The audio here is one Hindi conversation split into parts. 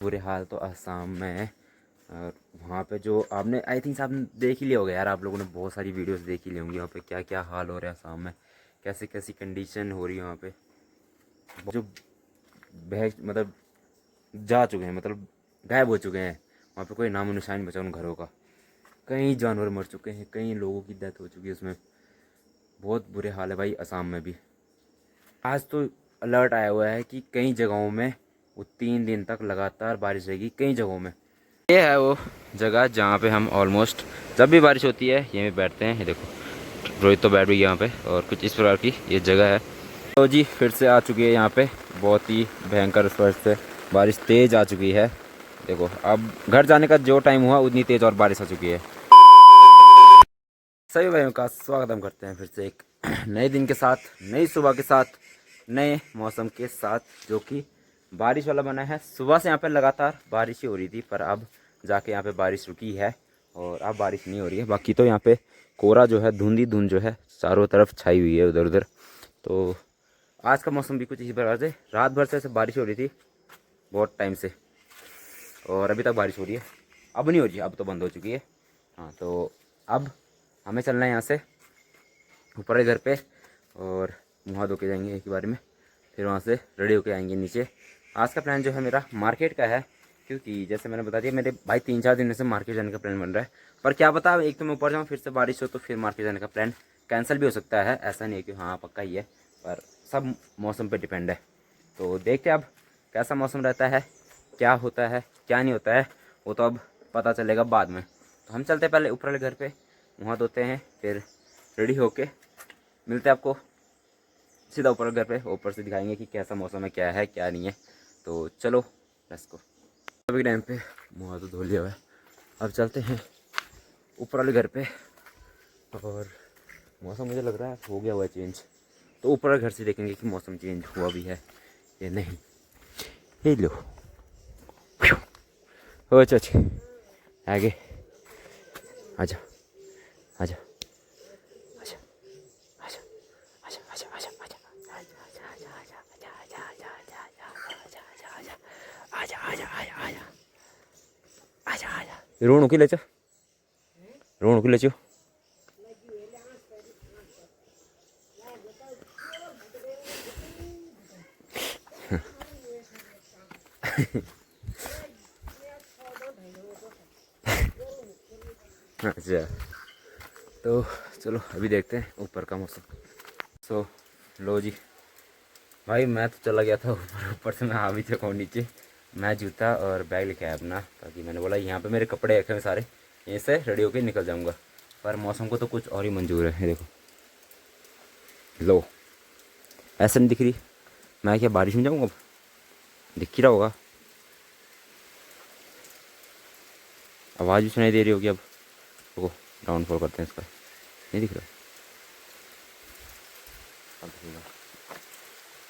बुरे हाल तो असम में है। और वहाँ पे जो आपने आई थिंक आपने देख ही लिया होगा यार, आप लोगों ने बहुत सारी वीडियोस देख ही ली होंगी वहाँ पे क्या क्या हाल हो रहा है असम में, कैसे कैसी कंडीशन हो रही है वहाँ पे। जो बह मतलब जा चुके हैं, मतलब गायब हो चुके हैं, वहाँ पे कोई नामो निशान नहीं बचा उन घरों का। कई जानवर मर चुके हैं, कई लोगों की डेथ हो चुकी है उसमें। बहुत बुरे हाल है भाई असम में भी। आज तो अलर्ट आया हुआ है कि कई जगहों में वो 3 दिन तक लगातार बारिश रहेगी कई जगहों में। ये है वो जगह जहाँ पे हम ऑलमोस्ट जब भी बारिश होती है यहीं पे बैठते हैं। ये देखो रोहित तो बैठ भी गया यहाँ पे, और कुछ इस प्रकार की ये जगह है। तो जी फिर से आ चुकी है यहाँ पे बहुत ही भयंकर स्पर्श से बारिश तेज़ आ चुकी है। देखो अब घर जाने का जो टाइम हुआ उतनी तेज़ और बारिश आ चुकी है। सभी भाइयों का स्वागत हम करते हैं फिर से एक नए दिन के साथ, नई सुबह के साथ, नए मौसम के साथ, जो कि बारिश वाला बना है। सुबह से यहाँ पे लगातार बारिश ही हो रही थी, पर अब जाके यहाँ पे बारिश रुकी है और अब बारिश नहीं हो रही है। बाकी तो यहाँ पे कोहरा जो है, धुंध ही धुंध जो है चारों तरफ छाई हुई है उधर उधर। तो आज का मौसम भी कुछ इसी प्रकार से, रात भर से ऐसे बारिश हो रही थी बहुत टाइम से, और अभी तक बारिश हो रही है। अब नहीं हो रही है, अब तो बंद हो चुकी है। हाँ तो अब हमें चलना है यहाँ से ऊपर के घर पे, और मुँह धो के जाएंगे एक ही बार में, फिर वहाँ से रेडी होके आएंगे नीचे। आज का प्लान जो है मेरा मार्केट का है, क्योंकि जैसे मैंने बता दिया मेरे भाई 3-4 दिन से मार्केट जाने का प्लान बन रहा है। पर क्या पता एक तो मैं ऊपर जाऊँ फिर से बारिश हो तो फिर मार्केट जाने का प्लान कैंसिल भी हो सकता है। ऐसा नहीं है कि हाँ पक्का ही है, पर सब मौसम पर डिपेंड है। तो देखते हैं अब कैसा मौसम रहता है, क्या होता है क्या नहीं होता है, वो तो अब पता चलेगा बाद में। तो हम चलते हैं पहले ऊपर वाले घर पे, वहाँ धोते हैं, फिर रेडी होके मिलते हैं आपको सीधा ऊपर घर पे। ऊपर से दिखाएंगे कि कैसा मौसम है, क्या है क्या नहीं है। तो चलो लेट्स गो। अभी टाइम पे मुँह तो धो लिया हुआ है, अब चलते हैं ऊपर वाले घर पे। और मौसम मुझे लग रहा है हो गया हुआ है चेंज, तो ऊपर वाले घर से देखेंगे कि मौसम चेंज हुआ भी है या नहीं। ये लो हो चाची आगे आजा आजा आजा आजा आजा आजा आजा आजा आजा आजा आजा आजा आजा। रोणू की लेचो, रोणू की लेचो। अच्छा तो चलो अभी देखते हैं ऊपर का मौसम। सो लो जी भाई, मैं तो चला गया था ऊपर, ऊपर से मैं आ भी चुका हूँ नीचे। मैं जूता और बैग लेके आया अपना, ताकि मैंने बोला यहाँ पे मेरे कपड़े रखे हुए सारे, यहीं से रेडी होके निकल जाऊँगा। पर मौसम को तो कुछ और ही मंजूर है। देखो लो ऐसे नहीं दिख रही, मैं क्या बारिश में जाऊँगा? अब दिख ही रहा होगा, आवाज़ भी सुनाई दे रही होगी अब। देखो डाउनफॉल करते हैं इसका, नहीं दिख रहा? अब दिखेगा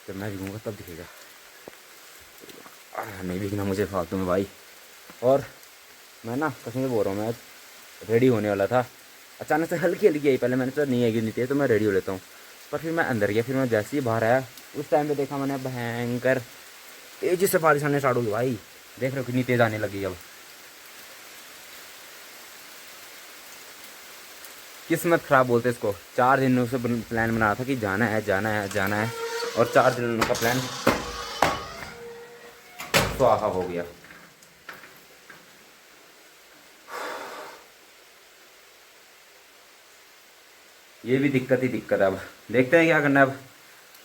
जब मैं दिखूँगा तब दिखेगा। नहीं दिखना मुझे फालतू में भाई। और मैं ना कसम से बोल रहा हूँ, मैं रेडी होने वाला था, अचानक से हल्की हल्की आई। पहले मैंने सोचा नहीं आएगी नहीं थी तो मैं रेडी हो लेता हूँ, पर फिर मैं अंदर गया, फिर मैं जैसे ही बाहर आया उस टाइम पे देखा मैंने भयंकर तेज़ी से बारिश आने स्टार्ट हो गई भाई। देख रहे हो कितनी तेज़ आने लगी अब। किस्मत ख़राब बोलते इसको। 4 दिनों से प्लान बना था कि जाना है जाना है जाना है, और 4 दिनों का प्लान स्वाहा हो गया। ये भी दिक्कत ही दिक्कत है। अब देखते हैं क्या करना है, अब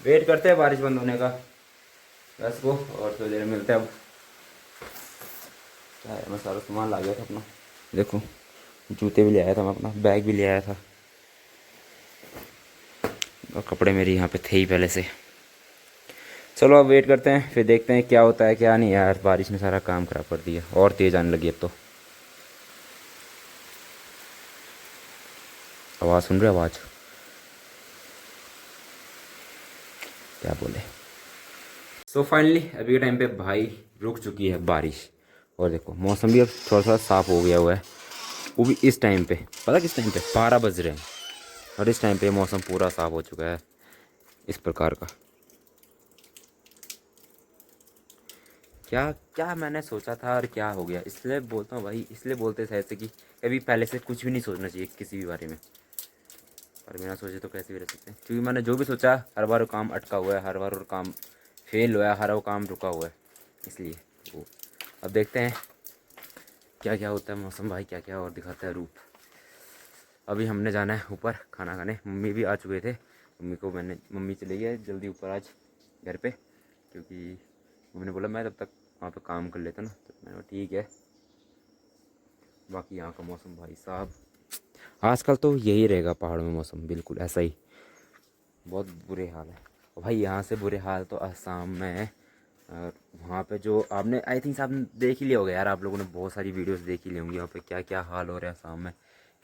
वेट करते हैं बारिश बंद होने का बस को, और थोड़ी देर में मिलते हैं। अब क्या है, मैं सारा सामान ला गया था अपना, देखो जूते भी ले आया था मैं, अपना बैग भी ले आया था, और कपड़े मेरे यहाँ पे थे ही पहले से। चलो अब वेट करते हैं, फिर देखते हैं क्या होता है क्या नहीं। यार बारिश ने सारा काम खराब कर दिया, और तेज़ आने लगी अब तो। आवाज़ सुन रहे, आवाज़ क्या बोले। सो फाइनली अभी के टाइम पे भाई रुक चुकी है बारिश, और देखो मौसम भी अब थोड़ा सा साफ़ हो गया हुआ है। वो भी इस टाइम पे, पता किस टाइम पे, 12 बज रहे हैं, और इस टाइम पे मौसम पूरा साफ़ हो चुका है इस प्रकार का। क्या क्या मैंने सोचा था और क्या हो गया, इसलिए बोलता हूँ भाई, इसलिए बोलते थे ऐसे कि कभी पहले से कुछ भी नहीं सोचना चाहिए किसी भी बारे में। और बिना सोचे तो कैसे भी रह सकते हैं, क्योंकि मैंने जो भी सोचा हर बार वो काम अटका हुआ है, हर बार वो काम फेल हुआ है, हर वो काम रुका हुआ है। इसलिए वो अब देखते हैं क्या क्या होता है मौसम भाई, क्या क्या और दिखाता है रूप। अभी हमने जाना है ऊपर खाना खाने, मम्मी भी आ चुके थे। मम्मी चली गई जल्दी ऊपर आज घर पे, क्योंकि मम्मी ने बोला मैं तब तक वहाँ पे काम कर लेता ना, तो मैंने कहा ठीक है। बाकी यहाँ का मौसम भाई साहब आजकल तो यही रहेगा पहाड़ों में मौसम, बिल्कुल ऐसा ही, बहुत बुरे हाल है। और भाई यहाँ से बुरे हाल तो असम में है। और वहाँ पे जो आपने आई थिंक आपने देख ही लिया होगा यार, आप लोगों ने बहुत सारी वीडियोस देख ही ली होंगी, वहाँ पे क्या क्या हाल हो रहा है असम में,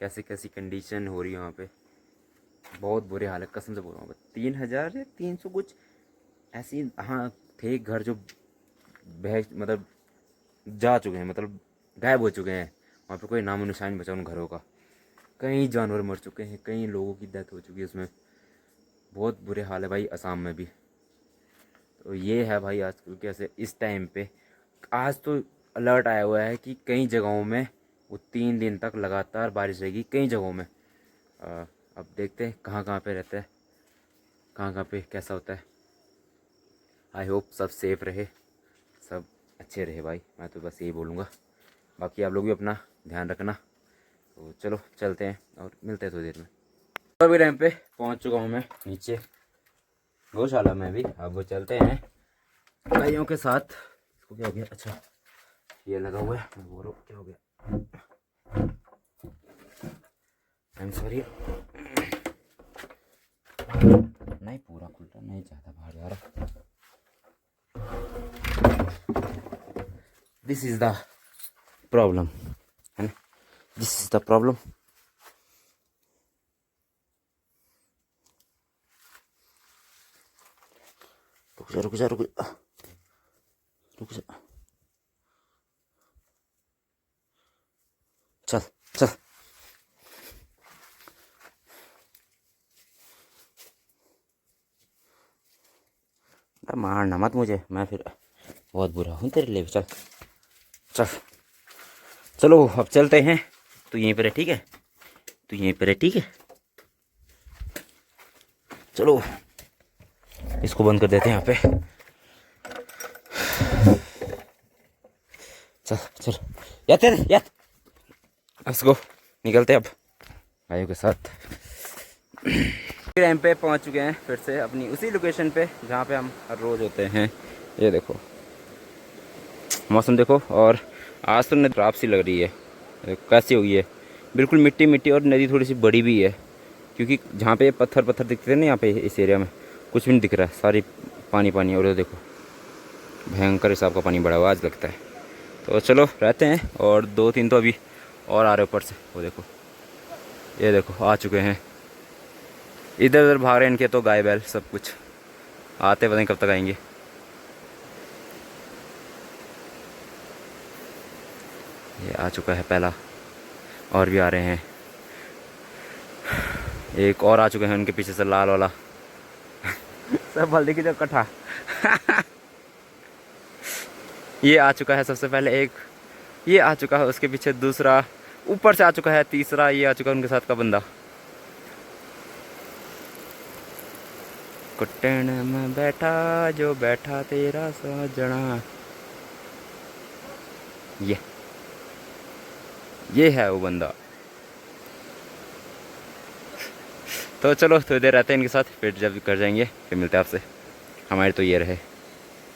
कैसे कैसी कंडीशन हो रही है वहाँ पे। बहुत बुरे हाल है कसम से बोल रहा हूँ। 3,000 या 300 कुछ ऐसी हाँ थे घर जो मतलब जा चुके हैं, मतलब गायब हो चुके हैं। वहाँ पे कोई नामो निशान नहीं बचा उन घरों का। कई जानवर मर चुके हैं, कई लोगों की डेथ हो चुकी है उसमें। बहुत बुरे हाल है भाई असम में भी। तो ये है भाई आज कैसे इस टाइम पे, आज तो अलर्ट आया हुआ है कि कई जगहों में वो 3 दिन तक लगातार बारिश रहेगी कई जगहों में। अब देखते हैं कहाँ कहाँ पे रहता है, कहाँ कहाँ पे कैसा होता है। आई होप सब सेफ रहे, सब अच्छे रहे भाई, मैं तो बस यही बोलूँगा। बाकी आप लोग भी अपना ध्यान रखना। तो चलो चलते हैं और मिलते हैं थोड़ी देर में। अभी टाइम पे पहुंच चुका हूं मैं नीचे गौशाला में भी। अब वो चलते हैं गायों के साथ। इसको क्या हो गया, अच्छा ये लगा हुआ है, मैं बोल रहा हूँ क्या हो गया, आई एम सॉरी। नहीं पूरा खुलता नहीं, ज़्यादा बाहर जा रहा। दिस इज़ द प्रॉब्लम है ना, दिस इज़ द प्रॉब्लम। रुक जा रुक जा रुक जा, चल चल। मारना मत मुझे, मैं फिर बहुत बुरा हूँ तेरे लिए। चल चल चलो अब चलते हैं। तू यहीं पर है ठीक है, तू यहीं पर है ठीक है। चलो इसको बंद कर देते हैं यहाँ पे। चल चल यार लेट्स गो, निकलते अब भाइयों के साथ। टाइम पे पहुँच चुके हैं फिर से अपनी उसी लोकेशन पे जहाँ पे हम हर रोज़ होते हैं। ये देखो मौसम देखो, और आज तो नदी खराब सी लग रही है, कैसी हुई है बिल्कुल मिट्टी मिट्टी, और नदी थोड़ी सी बड़ी भी है, क्योंकि जहाँ पे पत्थर पत्थर दिखते थे ना यहाँ पे इस एरिया में कुछ भी नहीं दिख रहा है, सारी पानी पानी। और देखो भयंकर हिसाब का पानी बढ़ा हुआ आज लगता है। तो चलो रहते हैं, और 2-3 तो अभी और आ रहे ऊपर से, वो देखो ये देखो आ चुके हैं। इधर उधर भाग रहे हैं इनके तो गाय बैल सब कुछ, आते पता नहीं कब तक आएंगे। ये आ चुका है पहला, और भी आ रहे हैं, एक और आ चुके हैं उनके पीछे से लाल वाला सब हल्दी की जो कट्ठा ये आ चुका है सबसे पहले एक, ये आ चुका है उसके पीछे दूसरा, ऊपर से आ चुका है तीसरा, ये आ चुका है उनके साथ का बंदा। कुट्टन में बैठा जो बैठा तेरा सजना, ये है वो बंदा। तो चलो थोड़ी देर रहते हैं इनके साथ, फिर जब कर जाएंगे फिर मिलते हैं आपसे। हमारे तो ये रहे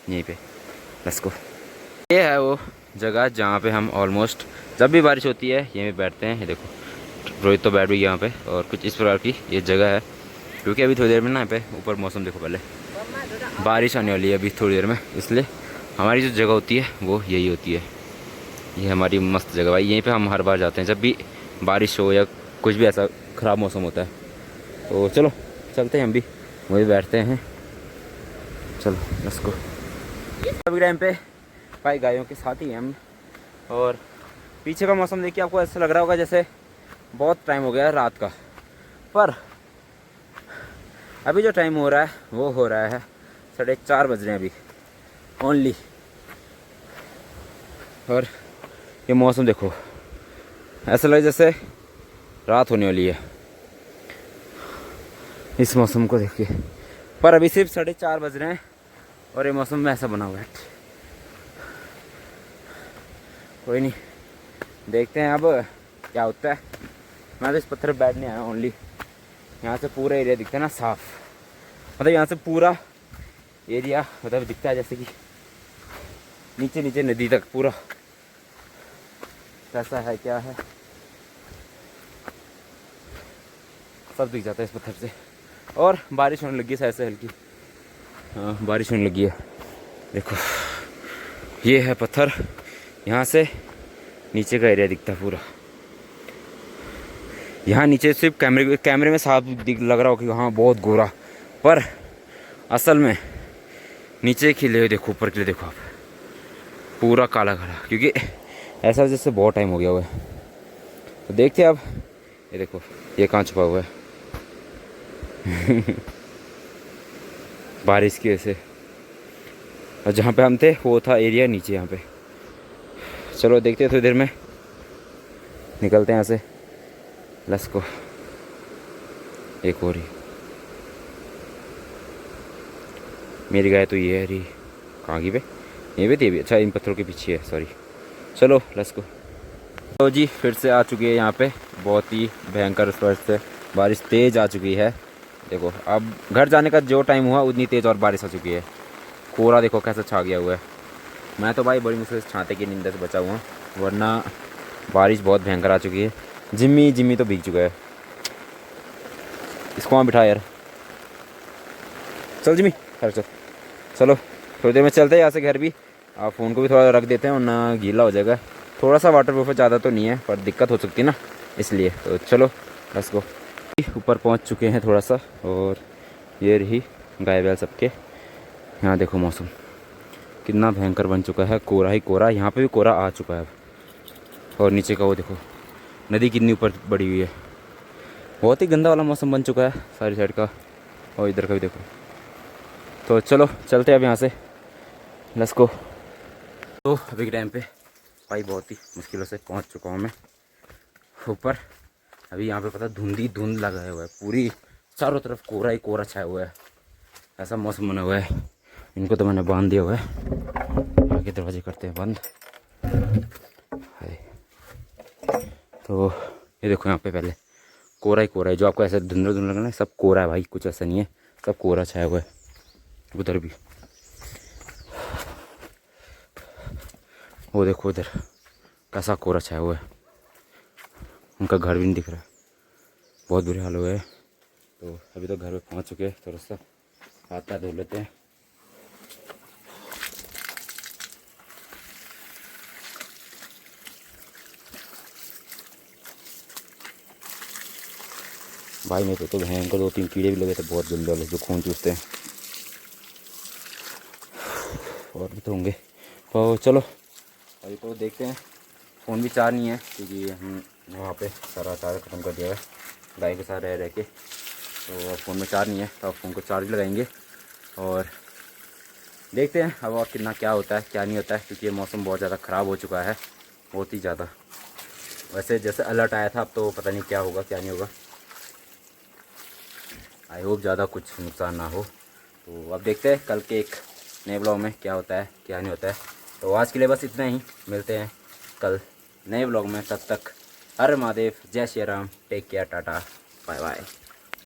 यहीं पे, लेट्स गो। ये है वो जगह जहाँ पे हम ऑलमोस्ट जब भी बारिश होती है यहीं पे बैठते हैं। ये देखो रोहित तो बैठ भी यहाँ पे, और कुछ इस प्रकार की ये जगह है, क्योंकि अभी थोड़ी देर में ना यहाँ पे ऊपर मौसम देखो, पहले बारिश आने वाली है अभी थोड़ी देर में, इसलिए हमारी जो जगह होती है वो यही होती है। ये हमारी मस्त जगह भाई, यहीं पे हम हर बार जाते हैं जब भी बारिश हो या कुछ भी ऐसा ख़राब मौसम होता है। तो चलो चलते हैं हम भी वहीं बैठते हैं, चलो लेट्स गो। अभी टाइम पे भाई गायों के साथ ही हैं हम, और पीछे का मौसम देखिए आपको ऐसा लग रहा होगा जैसे बहुत टाइम हो गया है रात का, पर अभी जो टाइम हो रहा है वो हो रहा है 4:30 बज रहे हैं अभी ओनली। और ये मौसम देखो, ऐसा लगे जैसे रात होने वाली है इस मौसम को देखिए। पर अभी सिर्फ 4:30 बज रहे हैं और ये मौसम में ऐसा बना हुआ है। कोई नहीं, देखते हैं अब क्या होता है। मैं तो इस पत्थर पर बैठने आया ओनली। यहाँ से पूरा एरिया दिखता है ना साफ, मतलब यहाँ से पूरा एरिया मतलब दिखता है जैसे कि नीचे नीचे नदी तक पूरा कैसा है क्या है सब दिख जाता है इस पत्थर से। और बारिश होने लगी है शायद से हल्की, हाँ बारिश होने लगी है। देखो ये है पत्थर, यहाँ से नीचे का एरिया दिखता है पूरा। यहाँ नीचे सिर्फ कैमरे में साफ दिख लग रहा हो कि हाँ बहुत गोरा, पर असल में नीचे खिले हुए देखो, ऊपर के लिए देखो आप पूरा काला काला, क्योंकि ऐसा जैसे बहुत टाइम हो गया हुआ है। तो देखते हैं अब, ये देखो ये कहाँ छुपा हुआ है बारिश की वजह से। और जहाँ पे हम थे वो था एरिया नीचे यहाँ पे। चलो देखते हैं, थोड़ी देर में निकलते हैं यहाँ से। Let's go. एक और ही मेरी गाय तो ये है रही, कहाँ की पे ये भी थी अभी, अच्छा इन पत्थरों के पीछे है, सॉरी। चलो लेट्स गो। तो जी फिर से आ चुकी है यहाँ पे, बहुत ही भयंकर स्पर्श से बारिश तेज़ आ चुकी है। देखो अब घर जाने का जो टाइम हुआ उतनी तेज़ और बारिश आ चुकी है। कोहरा देखो कैसा छा गया हुआ है। मैं तो भाई बड़ी मुश्किल से छाते की नींद से बचा हुआ, वरना बारिश बहुत भयंकर आ चुकी है। जिम्मी तो भीग चुका है। इसको वहाँ बिठा यार, चल जिम्मी खैर चल। चलो थोड़ी देर में चलते हैं यहाँ से घर भी। आप फ़ोन को भी थोड़ा रख देते हैं वरना गीला हो जाएगा। थोड़ा सा वाटर प्रूफ ज़्यादा तो नहीं है पर दिक्कत हो सकती है ना, इसलिए। तो चलो लेट्स गो। ऊपर पहुँच चुके हैं थोड़ा सा, और ये रही गाय बैल सबके। यहाँ देखो मौसम कितना भयंकर बन चुका है, कोहरा ही कोहरा। यहाँ पे भी कोहरा आ चुका है अब। और नीचे का वो देखो नदी कितनी ऊपर बड़ी हुई है। बहुत ही गंदा वाला मौसम बन चुका है सारी साइड का, और इधर का भी देखो। तो चलो चलते हैं अब यहाँ से, लेट्स गो। तो अभी के टाइम पे भाई बहुत ही मुश्किलों से पहुँच चुका हूँ मैं ऊपर। अभी यहाँ पे पता धुंध लगा हुआ है, पूरी चारों तरफ कोहरा ही कोहरा छाया हुआ है। ऐसा मौसम बना हुआ है। इनको तो मैंने बांध दिया हुआ है, आगे दरवाजे करते हैं बंद। तो ये देखो यहाँ पे पहले कोहरा ही कोहरा है, जो आपको ऐसा धुंधला धुंधला लगा ना, सब कोहरा है भाई, कुछ ऐसा नहीं है, सब कोहरा छाया हुआ है। उधर भी वो देखो, उधर कैसा कोहरा छाया हुआ है। उनका घर भी नहीं दिख रहा है, बहुत बुरे हाल हुए हैं। तो अभी तो घर पे पहुंच चुके हैं, थोड़ा सा हाथ पैर धो लेते हैं। भाई मेरे तो भयंकर 2-3 कीड़े भी लगे थे बहुत जल्दी वाले, जो खून चूसते हैं। और भी तो होंगे। तो चलो अभी तो देखते हैं। फ़ोन भी चार्ज नहीं है क्योंकि हम वहाँ पे सारा चार्ज ख़त्म कर दिया है गाय के साथ रह के। तो अब फ़ोन में चार्ज नहीं है, तो अब फ़ोन को चार्ज लगाएंगे और देखते हैं अब और कितना क्या होता है क्या नहीं होता है, क्योंकि ये मौसम बहुत ज़्यादा ख़राब हो चुका है, बहुत ही ज़्यादा। वैसे जैसे अलर्ट आया था, अब तो पता नहीं क्या होगा क्या नहीं होगा। आई होप ज़्यादा कुछ नुकसान ना हो। तो अब देखते हैं कल के एक नए ब्लॉग में क्या होता है क्या नहीं होता है। तो आज के लिए बस इतना ही, मिलते हैं कल नए ब्लॉग में। तब तक हर महादेव, जय Shri Ram, take care, tata bye bye.